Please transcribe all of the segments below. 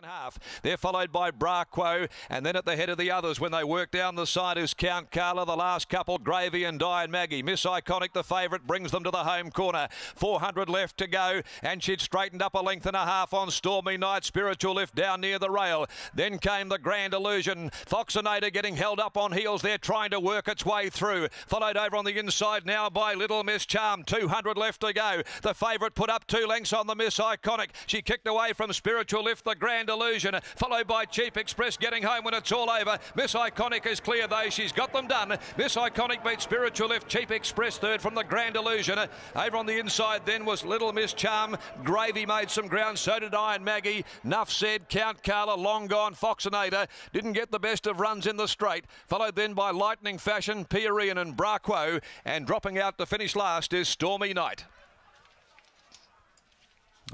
Half. They're followed by Braquo, and then at the head of the others when they work down the side is Count Carla. The last couple, Gravy and Diane Maggie. Miss Iconic, the favourite, brings them to the home corner. 400 left to go, and she'd straightened up a length and a half on Stormy Night. Spiritual Lift down near the rail. Then came the Grand Illusion. Foxinator getting held up on heels there, trying to work its way through. Followed over on the inside now by Little Miss Charm. 200 left to go. The favourite put up 2 lengths on the Miss Iconic. She kicked away from Spiritual Lift, the Grand Illusion, followed by Cheap Express getting home when it's all over. Miss Iconic is clear though. She's got them done. Miss Iconic beat Spiritual Lift. Cheap Express third from the Grand Illusion. Over on the inside then was Little Miss Charm. Gravy made some ground. So did Iron Maggie. Nuff said. Count Carla, Long Gone, Foxinator didn't get the best of runs in the straight. Followed then by Lightning Fashion, Pierian and Braquo. And dropping out to finish last is Stormy Night.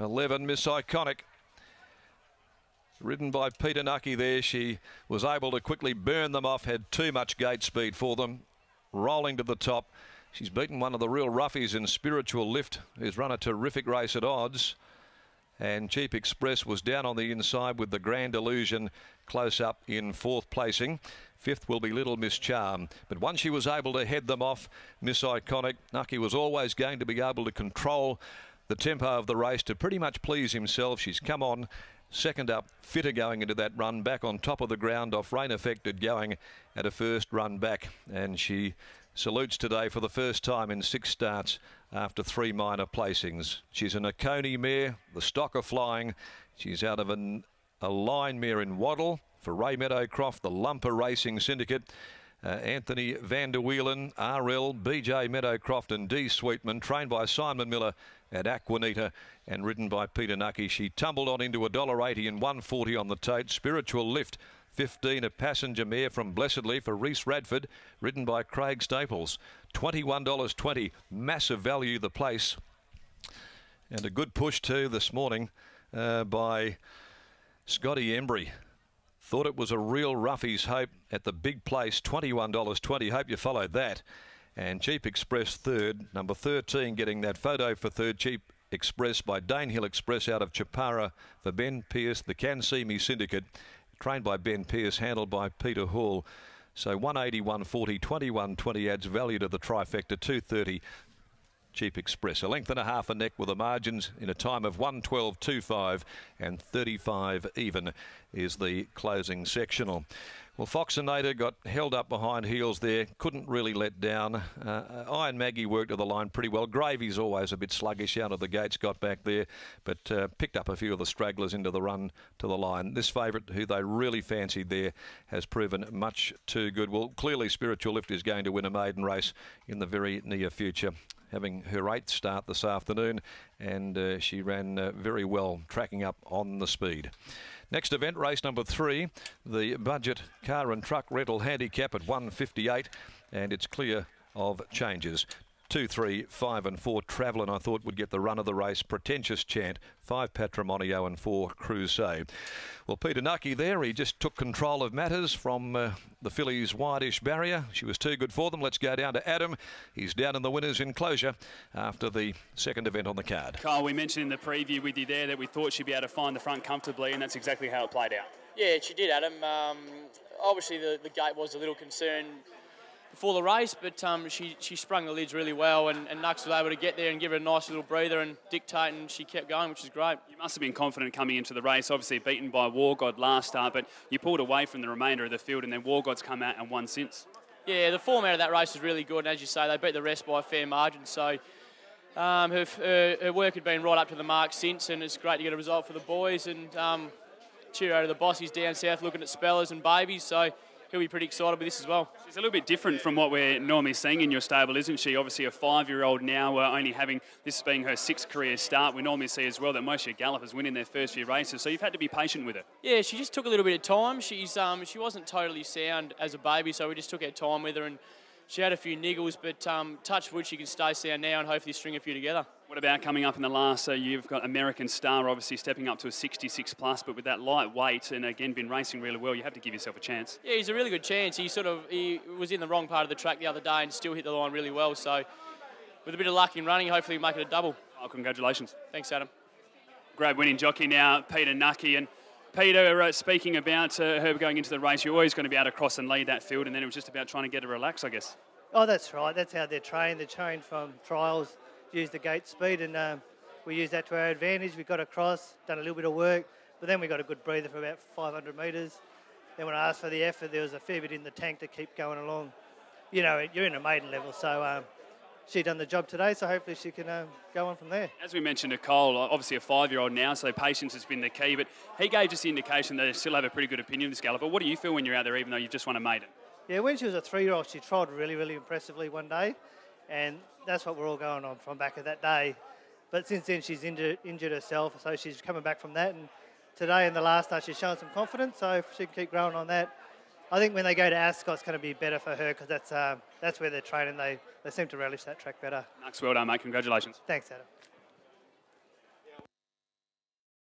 11, Miss Iconic. Ridden by Peter Nucky there. She was able to quickly burn them off, had too much gate speed for them. Rolling to the top. She's beaten one of the real roughies in Spiritual Lift, who's run a terrific race at odds. And Cheap Express was down on the inside with the Grand Illusion close up in 4th placing. 5th will be Little Miss Charm. But once she was able to head them off, Miss Iconic, Nucky was always going to be able to control the tempo of the race to pretty much please himself. She's come on second up, fitter going into that run, back on top of the ground off rain affected going at a first run back, and she salutes today for the first time in 6 starts after 3 minor placings. She's an Oconee mare, the stock of flying. She's out of a line mare in Waddle for Ray Meadowcroft, the Lumper Racing Syndicate. Anthony van der Wielen, RL, BJ Meadowcroft and D Sweetman, trained by Simon Miller at Aquanita and ridden by Peter Nucky. She tumbled on into $1.80 and 140 on the tote. Spiritual Lift, 15, a passenger mare from Blessedly for Reese Radford, ridden by Craig Staples. $21.20, massive value the place. And a good push too this morning by Scotty Embry. Thought it was a real roughies hope at the big place, $21.20. Hope you followed that. And Cheap Express third, number 13 getting that photo for third. Cheap Express by Danehill Express out of Chapara for Ben Pearce, the Can See Me Syndicate, trained by Ben Pearce, handled by Peter Hall. So 180, 140, 21.20 adds value to the trifecta, 230. Cheap Express, a length and a half a neck with the margins in a time of 112.25 and 35 even is the closing sectional. Well, Foxinator got held up behind heels there, couldn't really let down. Iron Maggie worked to the line pretty well. Gravy's always a bit sluggish out of the gates, got back there, but picked up a few of the stragglers into the run to the line. This favourite, who they really fancied there, has proven much too good. Well, clearly Spiritual Lift is going to win a maiden race in the very near future, having her 8th start this afternoon, and she ran very well, tracking up on the speed. Next event, race number 3, the budget car and truck rental handicap at 158, and it's clear of changes. 2, 3, 5 and 4 Travelin I thought would get the run of the race. Pretentious Chant, 5 Patrimonio and 4 Crusade. Well, Peter Nucky there, he just took control of matters from the fillies' wide-ish barrier. She was too good for them. Let's go down to Adam. He's down in the winners' enclosure after the second event on the card. Carl, we mentioned in the preview with you there that we thought she'd be able to find the front comfortably, and that's exactly how it played out. Yeah, she did, Adam. Obviously, the gate was a little concern before the race, but she sprung the lids really well, and Nux was able to get there and give her a nice little breather and dictate, and she kept going, which is great. You must have been confident coming into the race, obviously beaten by War God last start, but you pulled away from the remainder of the field, and then War God's come out and won since. Yeah, the form out of that race was really good, and as you say, they beat the rest by a fair margin, so her work had been right up to the mark since, and it's great to get a result for the boys, and cheerio to the bossies down south looking at spellers and babies, so he'll be pretty excited with this as well. She's a little bit different from what we're normally seeing in your stable, isn't she? Obviously a 5-year-old now, only having this being her 6th career start. We normally see as well that most of your gallopers win in their first few races, so you've had to be patient with her. Yeah, she just took a little bit of time. She wasn't totally sound as a baby, so we just took our time with her, and she had a few niggles, but touch wood, she can stay sound now and hopefully string a few together. What about coming up in the last, you've got American Star obviously stepping up to a 66 plus, but with that light weight and again been racing really well, you have to give yourself a chance. Yeah, he's a really good chance. He was in the wrong part of the track the other day and still hit the line really well, so with a bit of luck in running, hopefully make it a double. Oh, congratulations. Thanks, Adam. Great winning jockey now, Peter Nucky, and Peter, speaking about her going into the race, you're always going to be able to cross and lead that field, and then it was just about trying to get her relaxed, I guess. Oh, that's right. That's how they're trained. They're trained from trials, use the gate speed, and we use that to our advantage. We got across, done a little bit of work, but then we got a good breather for about 500 metres. Then when I asked for the effort, there was a fair bit in the tank to keep going along. You know, you're in a maiden level, so she done the job today, so hopefully she can go on from there. As we mentioned to Cole, obviously a 5-year-old now, so patience has been the key, but he gave us the indication that they still have a pretty good opinion of this galloper. What do you feel when you're out there, even though you've just won a maiden? Yeah, when she was a 3-year-old, she trialled really, really impressively one day, and that's what we're all going on from back of that day. But since then, she's injured herself, so she's coming back from that, and today in the last day, she's showing some confidence, so if she can keep growing on that, I think when they go to Ascot, it's going to be better for her because that's where they're training. They seem to relish that track better. Max, well done, mate. Congratulations. Thanks, Adam.